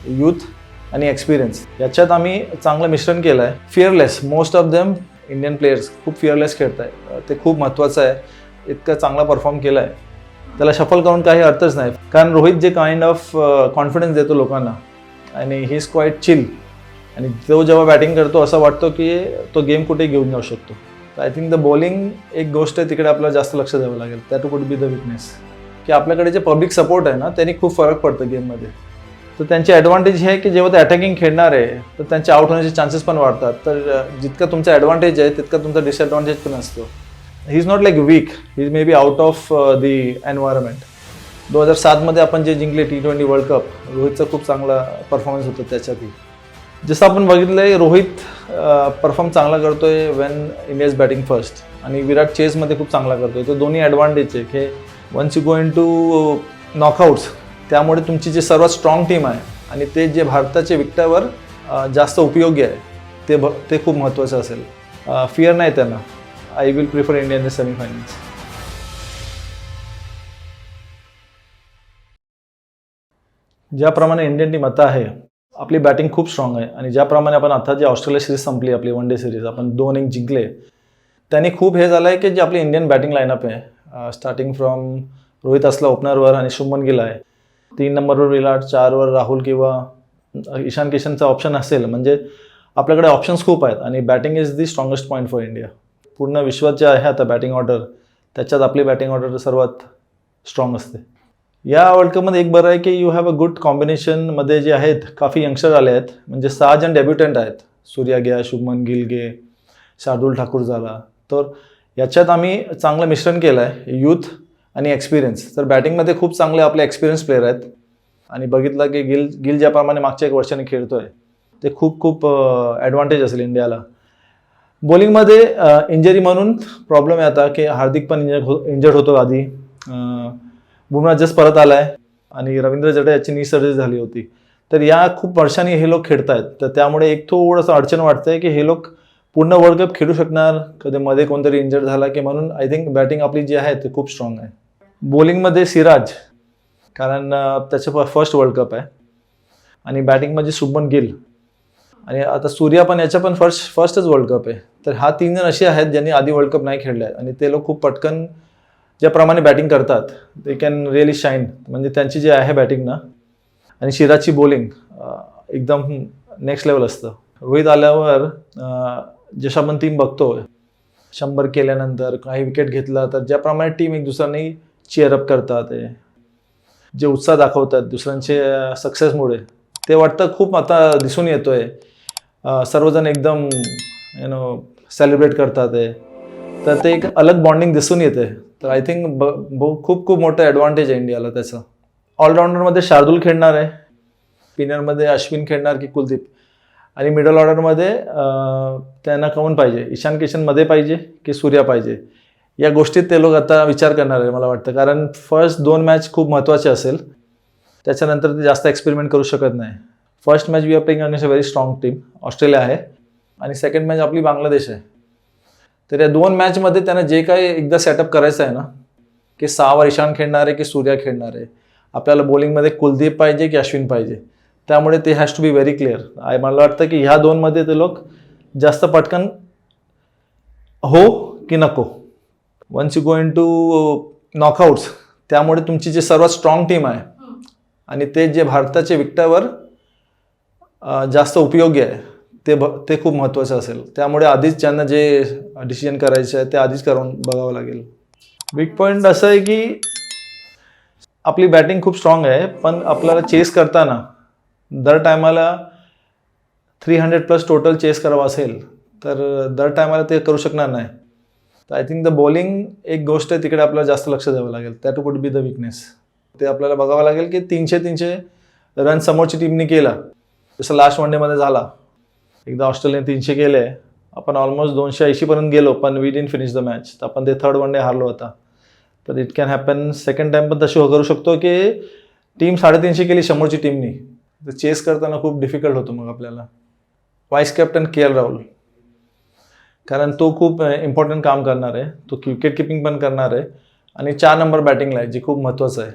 Youth आणि experience याच्यात आम्ही चांगलं मिश्रण केलं आहे. Fearless, most of them Indian players खूप फिअरलेस खेळत आहे. ते खूप महत्त्वाचं आहे. इतका चांगला परफॉर्म केला आहे, त्याला शफल करून काही अर्थच नाही. कारण रोहित जे काइंड ऑफ कॉन्फिडन्स देतो लोकांना आणि ही इज क्वाईट चिल, आणि तो जेव्हा बॅटिंग करतो असं वाटतं की तो गेम कुठे घेऊन जाऊ शकतो. तर आय थिंक द बॉलिंग एक गोष्ट आहे, तिकडे आपल्याला जास्त लक्ष द्यावं लागेल. That would be the weakness, की आपल्याकडे जे पब्लिक सपोर्ट आहे ना त्यांनी खूप फरक पडतो गेममध्ये. तर त्यांची ॲडव्हान्टेज हे आहे की जेव्हा ते अटॅकिंग खेळणार आहे तर त्यांचे आउट होण्याचे चान्सेस पण वाढतात. तर जितका तुमचा ॲडव्हान्टेज आहे तितका तुमचा डिसएडव्हान्टेज पण असतो. He is not like weak, he is maybe out of the environment. 2007 आपण जे जिंकले T20 वर्ल्ड कप, रोहितचा खूप चांगला परफॉर्मन्स होता त्याच्यातही. जसं आपण बघितलंय रोहित परफॉर्म चांगला करतोय Wien India is batting first, आणि विराट चेसमध्ये खूप चांगला करतोय. तर दोन्ही ॲडव्हान्टेज आहे की once you go into knockouts, त्यामुळे तुमची जी सर्वात स्ट्रॉंग टीम आहे आणि ते जे भारताच्या विकटावर जास्त उपयोगी आहे ते खूप महत्त्वाचं असेल. फिअर नाही त्यांना. I will prefer India in the semi-finals. ज्याप्रमाणे इंडियन टीम आता आहे, आपली बॅटिंग खूप स्ट्रॉंग आहे, आणि ज्याप्रमाणे आपण आता जी ऑस्ट्रेलिया सिरीज संपली, आपली वन डे सिरीज आपण 2-1 जिंकले, त्यांनी खूप हे झालं आहे की जे आपली इंडियन बॅटिंग लाईनअप आहे, स्टार्टिंग फ्रॉम रोहित असला ओपनरवर आणि शुभमन गिल आहे, 3 नंबरवर विराट, 4वर राहुल किंवा ईशान किशनचा ऑप्शन असेल. म्हणजे आपल्याकडे ऑप्शन्स खूप आहेत, आणि batting is the strongest point for India. पूर्ण विश्वात जे आहे आता बॅटिंग ऑर्डर, त्याच्यात आपली बॅटिंग ऑर्डर सर्वात स्ट्रॉंग असते. या वर्ल्ड कपमध्ये एक बरं आहे की यू हॅव अ गुड कॉम्बिनेशनमध्ये जे आहेत काफी यंगस्टर आले आहेत. म्हणजे 6 जण डेब्युटंट आहेत. सूर्या गया, शुभमन गिल गे, शार्दुल ठाकूर झाला. तर याच्यात आम्ही चांगलं मिश्रण केलं आहे, यूथ आणि एक्सपिरियन्स. तर बॅटिंगमध्ये खूप चांगले आपले एक्सपिरियन्स प्लेयर आहेत, आणि बघितलं की गिल ज्याप्रमाणे मागच्या 1 वर्षाने खेळतोय ते खूप ॲडव्हान्टेज असेल इंडियाला. बॉलिंगमध्ये इंजरी म्हणून प्रॉब्लेम आहे आता की हार्दिक पण इंजर्ड होतो आधी. बुमराह जस्ट परत आला आहे, आणि रवींद्र जडेजाची नी सर्जरी झाली होती. तर या खूप वर्षांनी हे लोक खेळत आहेत. तर त्यामुळे एक थोडंसं अडचण वाटतंय की हे लोक पूर्ण वर्ल्ड कप खेळू शकणार, कधी मध्ये कोणतरी इंजर्ड झाला की. म्हणून आय थिंक बॅटिंग आपली जी आहे ते खूप स्ट्रॉंग आहे. बॉलिंगमध्ये सिराज, कारण त्याचं फर्स्ट वर्ल्ड कप आहे, आणि बॅटिंगमध्ये शुभमन गिल, आणि आता सूर्या पण याचा पण फर्स्टच वर्ल्ड कप आहे. तर हा 3 जण असे आहेत ज्यांनी आधी वर्ल्ड कप नाही खेळले आहेत, आणि ते लोक खूप पटकन ज्याप्रमाणे बॅटिंग करतात दे कॅन रिअली शाईन. म्हणजे त्यांची जी आहे बॅटिंग ना, आणि सिराजची बॉलिंग एकदम नेक्स्ट लेवल असतं. रोहित आल्यावर जसं आपण टीम बघतो, 100 केल्यानंतर काही विकेट घेतला तर ज्याप्रमाणे टीम एक दुसऱ्यांनी चीअरअप करतात, जे उत्साह दाखवतात दुसऱ्यांचे सक्सेसमुळे, ते वाटतं खूप आता दिसून येतोय. सर्वजण एकदम सेलिब्रेट करतात तर ते एक अलग बॉन्डिंग दिसून येते. तर आय थिंक खूप मोठं ॲडव्हान्टेज आहे इंडियाला त्याचं. ऑलराऊंडरमध्ये शार्दुल खेळणार आहे, स्पिनरमध्ये अश्विन खेळणार की कुलदीप, आणि मिडल ऑर्डरमध्ये त्यांना कोण पाहिजे, ईशान किशनमध्ये पाहिजे की सूर्या पाहिजे. या गोष्टीत ते लोक आता विचार करणार आहे मला वाटतं, कारण फर्स्ट 2 मॅच खूप महत्त्वाचे असेल. त्याच्यानंतर ते जास्त एक्सपेरिमेंट करू शकत नाही. First match we are playing against a very strong team, Australia आहे, आणि सेकंड मॅच आपली बांगलादेश आहे. तर या 2 मॅचमध्ये त्यांना जे काही एकदा सेटअप करायचं आहे ना, की 6वर ईशान खेळणार आहे की सूर्या खेळणार आहे, आपल्याला बॉलिंगमध्ये कुलदीप पाहिजे की अश्विन पाहिजे. त्यामुळे ते has to be very clear. मला वाटतं की ह्या 2मध्ये ते लोक जास्त पटकन हो की नको. Once you go into knockouts, त्यामुळे तुमची जी सर्वात स्ट्रॉंग टीम आहे आणि ते जे भारताच्या विकटावर जास्त उपयोगी आहे ते खूप महत्त्वाचं असेल. त्यामुळे आधीच ज्यांना जे डिसिजन करायचं आहे ते आधीच करून बघावं लागेल. वीक पॉईंट असं आहे की आपली बॅटिंग खूप स्ट्रॉंग आहे, पण आपल्याला चेस करताना दर टायमाला 300+ टोटल चेस करावं असेल तर दर टायमाला ते करू शकणार नाही. तर आय थिंक द बॉलिंग एक गोष्ट आहे, तिकडे आपल्याला जास्त लक्ष द्यावं लागेल. That would be the weakness. ते आपल्याला बघावं लागेल की 300 रन समोरची टीमने केला, जसं लास्ट वन डेमध्ये झाला. एकदा ऑस्ट्रेलियाने 300 केले, आपण ऑलमोस्ट 280 गेलो, पण we didn't finish the match. तर आपण ते थर्ड वन डे हारलो होता. तर it can happen second time पण तशी करू शकतो की टीम 350 केली समोरची टीमनी, तर चेस करताना खूप डिफिकल्ट होतो मग आपल्याला. व्हाईस कॅप्टन KL राहुल, कारण तो खूप इम्पॉर्टंट काम करणार आहे. तो विकेट किपिंग पण करणार आहे, आणि 4 नंबर बॅटिंगला आहे, जे खूप महत्त्वाचं आहे.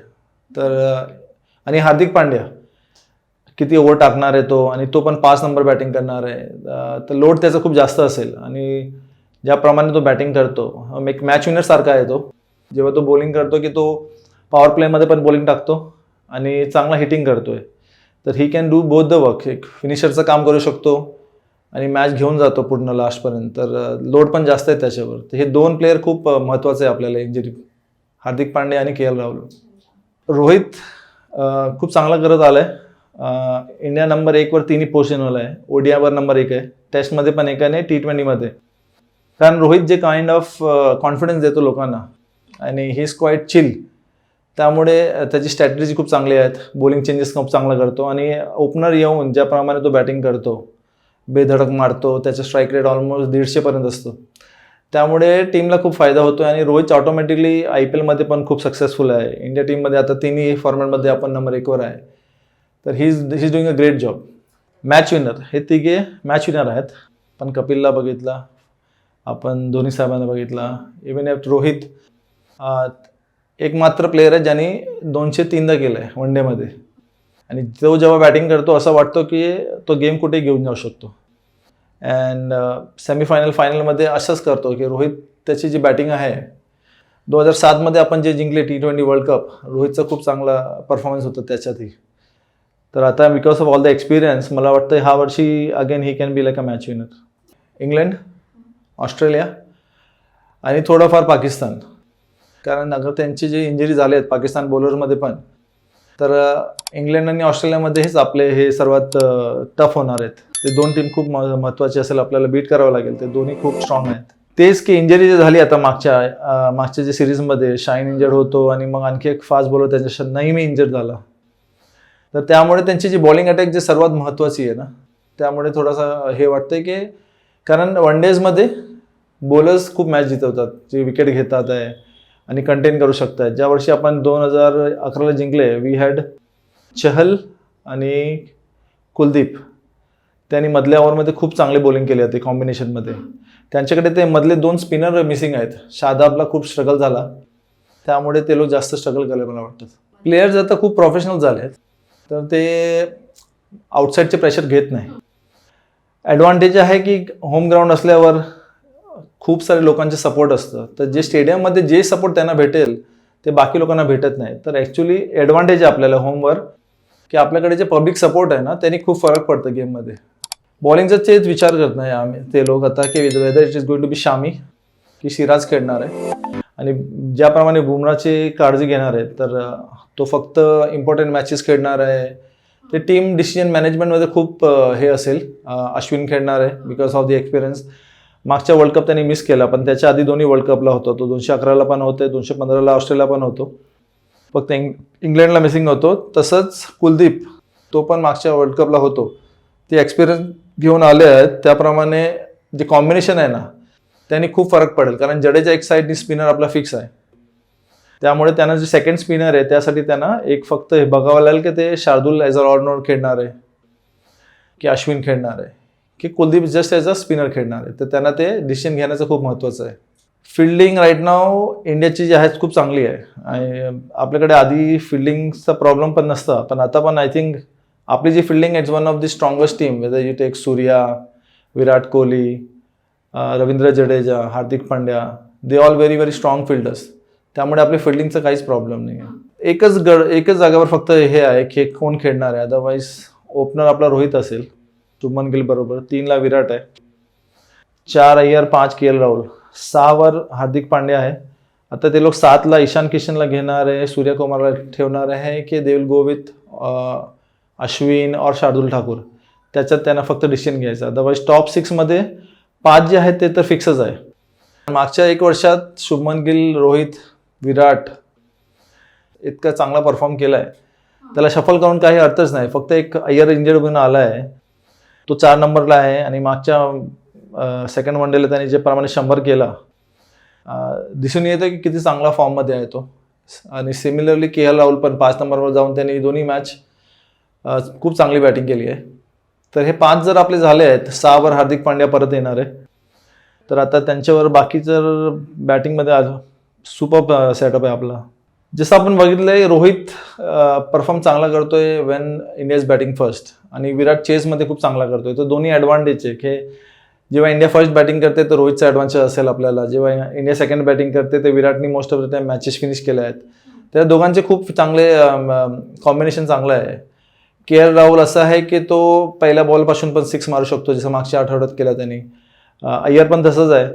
तर आणि हार्दिक पांड्या, किती ओव्हर टाकणार आहे तो, आणि तो पण 5 नंबर बॅटिंग करणार आहे. तर लोड त्याचा खूप जास्त असेल, आणि ज्याप्रमाणे तो बॅटिंग करतो एक मॅच विनर सारखा आहे तो. जेव्हा तो बॉलिंग करतो की तो पॉवर प्लेमध्ये पण बॉलिंग टाकतो आणि चांगला हिटिंग करतोय. तर he can do both the work. एक फिनिशरचं काम करू शकतो आणि मॅच घेऊन जातो पूर्ण लास्टपर्यंत. तर लोड पण जास्त आहे त्याच्यावर. तर हे 2 प्लेयर खूप महत्त्वाचे आहे आपल्याला इंजरी, हार्दिक पांडे आणि के एल राहुल. रोहित खूप चांगला करत आलाय. इंडिया नंबर 1 वर तिन्ही पोझिशनवर आहे. ओडीआयवर नंबर 1 आहे, टेस्टमध्ये पण 1 आहे आणि T20मध्ये. कारण रोहित जे काइंड ऑफ कॉन्फिडन्स देतो लोकांना, आणि ही इज क्वाईट चिल. त्यामुळे त्याची स्ट्रॅटेजी खूप चांगली आहेत. बॉलिंग चेंजेस खूप चांगला करतो, आणि ओपनर येऊन ज्याप्रमाणे तो बॅटिंग करतो, बेधडक मारतो, त्याचा स्ट्राईक रेट ऑलमोस्ट 150 पर्यंत असतो. त्यामुळे टीमला खूप फायदा होतो, आणि रोहित ऑटोमॅटिकली IPL मध्ये पण खूप सक्सेसफुल आहे. इंडिया टीममध्ये आता तिन्ही फॉर्मॅटमध्ये आपण नंबर 1 वर आहे. तर he is doing a great job. Match winner हे तिघे मॅच विनर आहेत. पण कपिलला बघितला, आपण धोनी साहेबांना बघितला, इवन एफ रोहित एक मात्र प्लेयर आहे ज्यांनी 203दा केलं आहे वन डेमध्ये. आणि तो जेव्हा बॅटिंग करतो असं वाटतं की तो गेम कुठे घेऊन जाऊ शकतो. अँड सेमीफायनल फायनलमध्ये असंच करतो की रोहित, त्याची जी बॅटिंग आहे 2007मध्ये आपण जे जिंकले T20 वर्ल्ड कप, रोहितचा खूप चांगला परफॉर्मन्स होता त्याच्यातही. तर आता because of all the experience मला वाटतं ह्या वर्षी again he can be like a match winner. England, Australia आणि थोडंफार पाकिस्तान. कारण अगर त्यांची जे इंजरी झाले आहेत पाकिस्तान बॉलरमध्ये पण, तर इंग्लंड आणि ऑस्ट्रेलियामध्ये हेच आपले हे सर्वात टफ होणार आहेत. ते 2 टीम खूप महत्त्वाची असेल, आपल्याला बीट करावं लागेल. ते दोन्ही खूप स्ट्रॉंग आहेत. तेच की इंजरी जी झाली आता मागच्या जे सिरीजमध्ये, शाईन इंजर्ड होतो आणि मग आणखी एक फास्ट बॉलर त्याच्या नईमी इंजर्ड झाला. तर त्यामुळे त्यांची जी बॉलिंग अटॅक जी सर्वात महत्त्वाची आहे ना, त्यामुळे थोडासा हे वाटतंय की, कारण वन डेजमध्ये बॉलर्स खूप मॅच जितवतात, जे विकेट घेतात आहे आणि कंटेन करू शकतात. ज्या वर्षी आपण 2011ला जिंकले, वी हॅड चहल आणि कुलदीप. त्यांनी मधल्या ओव्हरमध्ये खूप चांगले बॉलिंग केले होते कॉम्बिनेशनमध्ये. त्यांच्याकडे ते मधले 2 स्पिनर मिसिंग आहेत. शादाबला खूप स्ट्रगल झाला, त्यामुळे ते लोक जास्त स्ट्रगल केले मला वाटतं. प्लेयर्स आता खूप प्रोफेशनल झाले आहेत, तर ते आउटसाईडचे प्रेशर घेत नाही. ॲडव्हान्टेज आहे की होम ग्राउंड असल्यावर खूप सारे लोकांचे सपोर्ट असतं. तर जे स्टेडियममध्ये जे सपोर्ट त्यांना भेटेल ते बाकी लोकांना भेटत नाही. तर ॲक्च्युली ॲडव्हान्टेज आहे आपल्याला होमवर, की आपल्याकडे जे पब्लिक सपोर्ट आहे ना, त्यांनी खूप फरक पडतं गेममध्ये. बॉलिंगचा तेच विचार करत नाही आम्ही ते लोक आता, की whether it is going to be Shami की सिराज खेळणार आहे. आणि ज्याप्रमाणे बुमराची काळजी घेणार आहे, तर तो फक्त इम्पॉर्टंट मॅचेस खेळणार आहे. ते टीम डिसिजन मॅनेजमेंटमध्ये खूप हे असेल. अश्विन खेळणार आहे बिकॉज ऑफ द एक्सपिरियन्स. मागच्या वर्ल्ड कप त्यांनी मिस केला, पण त्याच्या आधी दोन्ही वर्ल्ड कपला होतो. तो 2011ला पण होते, 2015ला ऑस्ट्रेलिया पण होतो. फक्त इंग्लंडला मिसिंग होतो. तसंच कुलदीप, तो पण मागच्या वर्ल्ड कपला होतो. ते एक्सपिरियन्स घेऊन आले आहेत. त्याप्रमाणे जे कॉम्बिनेशन आहे ना, त्यांनी खूप फरक पडेल. कारण जडेजा एक साईडनी स्पिनर आपला फिक्स आहे. त्यामुळे त्यांना जे सेकंड स्पिनर आहे त्यासाठी त्यांना एक फक्त हे बघावं लागेल की ते शार्दुल ॲज अ ऑलराऊंडर खेळणार आहे, की अश्विन खेळणार आहे, की Kuldeep just as a spinner खेळणार आहे. तर त्यांना ते डिसिजन घेण्याचं खूप महत्त्वाचं आहे. फिल्डिंग राईट नाव इंडियाची जी आहे खूप चांगली आहे. आणि आपल्याकडे आधी फिल्डिंगचा प्रॉब्लेम पण नसता, पण आता पण आय थिंक आपली जी fielding it's one of the strongest team. Whether you take Surya, Virat Kohli, Ravindra Jadeja, Hardik Pandya, they all very very strong fielders. त्यामुळे आपल्या फिल्डिंगचा काहीच प्रॉब्लेम नाही आहे. एकच जागेवर फक्त हे आहे की कोण खेळणार आहे. अदरवाईज ओपनर आपला रोहित असेल शुभमन गिल बरोबर, 3ला विराट आहे, 4 अय्यर, 5 के एल राहुल, 6वर हार्दिक पांड्या आहे. आता ते लोक 7ला ईशान किशनला घेणार आहे, सूर्यकुमारला ठेवणार आहे, की they will go with Ashwin और शार्दुल ठाकूर. त्याच्यात त्यांना फक्त डिसिजन घ्यायचं. अदरवाईज टॉप 6मध्ये 5 जे आहेत ते तर फिक्सच आहे. मागच्या 1 वर्षात शुभमन गिल, रोहित, विराट इतका चांगला परफॉर्म केला आहे, त्याला शफल करून काही अर्थच नाही. फक्त एक अय्यर इंजर्ड होऊन आला आहे, तो 4 नंबरला आहे. आणि मागच्या सेकंड वन डेला त्याने जे प्रमाणे 100 केला, दिसून येतं की किती चांगला फॉर्ममध्ये आहे तो. आणि सिमिलरली के एल राहुल पण 5 नंबरवर जाऊन त्यांनी दोन्ही मॅच खूप चांगली बॅटिंग केली आहे. तर हे 5 जर आपले झाले आहेत, 6वर हार्दिक पांड्या परत येणार आहे. तर आता त्यांच्यावर बाकी जर बॅटिंगमध्ये सुपर सेटअप आहे आपला. जसं आपण बघितलंय रोहित परफॉर्म चांगला करतोय Wien India is batting first. आणि विराट चेसमध्ये खूप चांगला करतोय. तर दोन्ही ॲडव्हान्टेज आहे की जेव्हा इंडिया फर्स्ट बॅटिंग करते तर रोहितचा ॲडव्हान्टेज असेल आपल्याला, जेव्हा इंडिया सेकंड बॅटिंग करते तर विराटनी most of the time matches finish केल्या आहेत. त्या दोघांचे खूप चांगले कॉम्बिनेशन चांगलं आहे. के.एल. राहुल असा आहे की तो पहिल्या बॉलपासून पण 6 मारू शकतो, जसं मागच्या आठवड्यात केला त्यांनी. अय्यर पण तसंच आहे.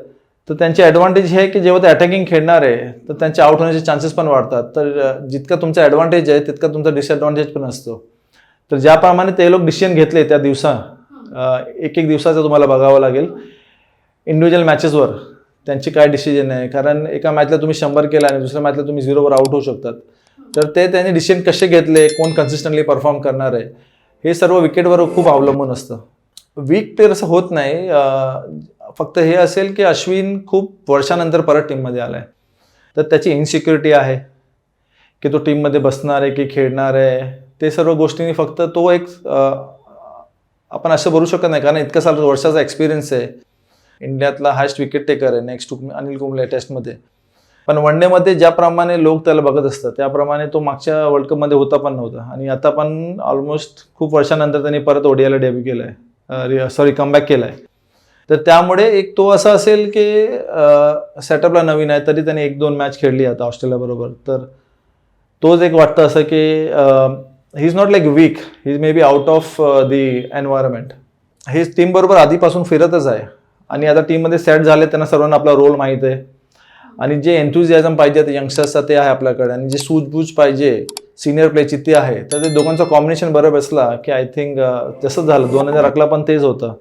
तर त्यांची ॲडव्हान्टेज हे आहे की जेव्हा ते अटॅकिंग खेळणार आहे तर त्यांचे आउट होण्याचे चान्सेस पण वाढतात. तर जितका तुमचा ॲडव्हान्टेज आहे तितका तुमचा डिसॲडव्हान्टेज पण असतो. तर ज्याप्रमाणे ते लोक डिसिजन घेतले त्या एक दिवसाचं तुम्हाला बघावं लागेल इंडिव्हिज्युअल मॅचेसवर त्यांची काय डिसिजन आहे. कारण एका मॅचला तुम्ही 100 केला आणि दुसऱ्या मॅचला तुम्ही 0वर आउट होऊ शकतात. तर ते त्यांनी डिसिजन कसे घेतले, कोण कन्सिस्टंटली परफॉर्म करणार आहे, हे सर्व विकेटवर खूप अवलंबून असतं. वीक प्लेअर असं होत नाही. फक्त हे असेल की अश्विन खूप वर्षानंतर परत टीममध्ये आला आहे, तर त्याची इनसिक्युरिटी आहे की तो टीममध्ये बसणार आहे की खेळणार आहे. ते सर्व गोष्टींनी फक्त तो एक आपण असं बोलू शकत नाही, कारण इतका साल वर्षाचा एक्सपिरियन्स आहे. इंडियातला हायस्ट विकेट टेकर आहे नेक्स्ट टू अनिल कुंबळे टेस्टमध्ये. पण वन डेमध्ये ज्याप्रमाणे लोक त्याला बघत असतात त्याप्रमाणे तो मागच्या वर्ल्ड कपमध्ये होता पण नव्हता. आणि आता पण ऑलमोस्ट खूप वर्षानंतर त्यांनी परत ओडीआयला डेब्यू केलं आहे, कमबॅक केला आहे. तर त्यामुळे एक तो असा असेल की सेटअपला नवीन आहे, तरी त्याने 1-2 मॅच खेळली आता ऑस्ट्रेलियाबरोबर. तर तोच एक वाटतं असं की he is not like weak, he is maybe out of the environment. हे टीमबरोबर आधीपासून फिरतच आहे आणि आता टीममध्ये सेट झाले, त्यांना सर्वांना आपला रोल माहीत आहे. आणि जे एन्थुझियाझम पाहिजे यंगस्टर्सचा ते आहे आपल्याकडे, आणि जे सूझबूझ पाहिजे सिनियर प्लेची ती आहे. तर ते दोघांचं कॉम्बिनेशन बरं बसला की आय थिंक तसंच झालं. 2011ला पण तेच होतं.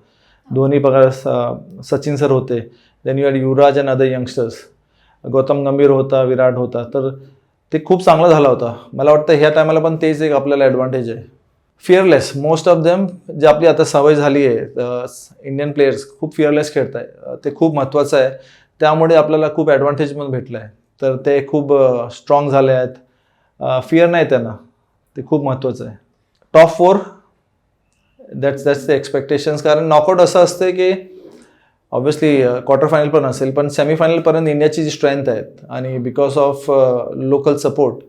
धोनी पगार सचिन सर होते, then you had Yuvraj and other youngsters, Gautam Gambhir होता, विराट होता. तर ते खूप चांगला झाला होता. मला वाटतं ह्या टायमाला पण तेच एक आपल्याला ॲडव्हान्टेज आहे. फिअरलेस मोस्ट ऑफ देम, जे आपली आता सवय झाली आहे, इंडियन प्लेयर्स खूप फिअरलेस खेळत आहे, ते खूप महत्त्वाचं आहे. त्यामुळे आपल्याला खूप ॲडव्हान्टेज पण भेटलं आहे. तर ते खूप स्ट्रॉंग झाले आहेत. फिअर नाही त्यांना, ते खूप महत्त्वाचं आहे. Top 4 that's the expectations. कारण नॉकआउट असं असते की ऑब्व्हियसली क्वार्टर फायनल पण असेल, पण सेमीफायनलपर्यंत इंडियाची जी स्ट्रेंथ आहेत आणि बिकॉज ऑफ लोकल सपोर्ट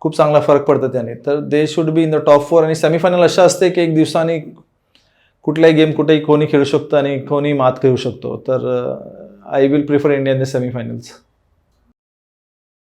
खूप चांगला फरक पडतो त्याने. तर they should be in the top 4. आणि सेमीफायनल अशा असते की एक दिवसाने कुठलाही गेम कुठेही कोणी खेळू शकतं आणि कोणी मात घेऊ शकतो. तर I will prefer India in the semi-finals.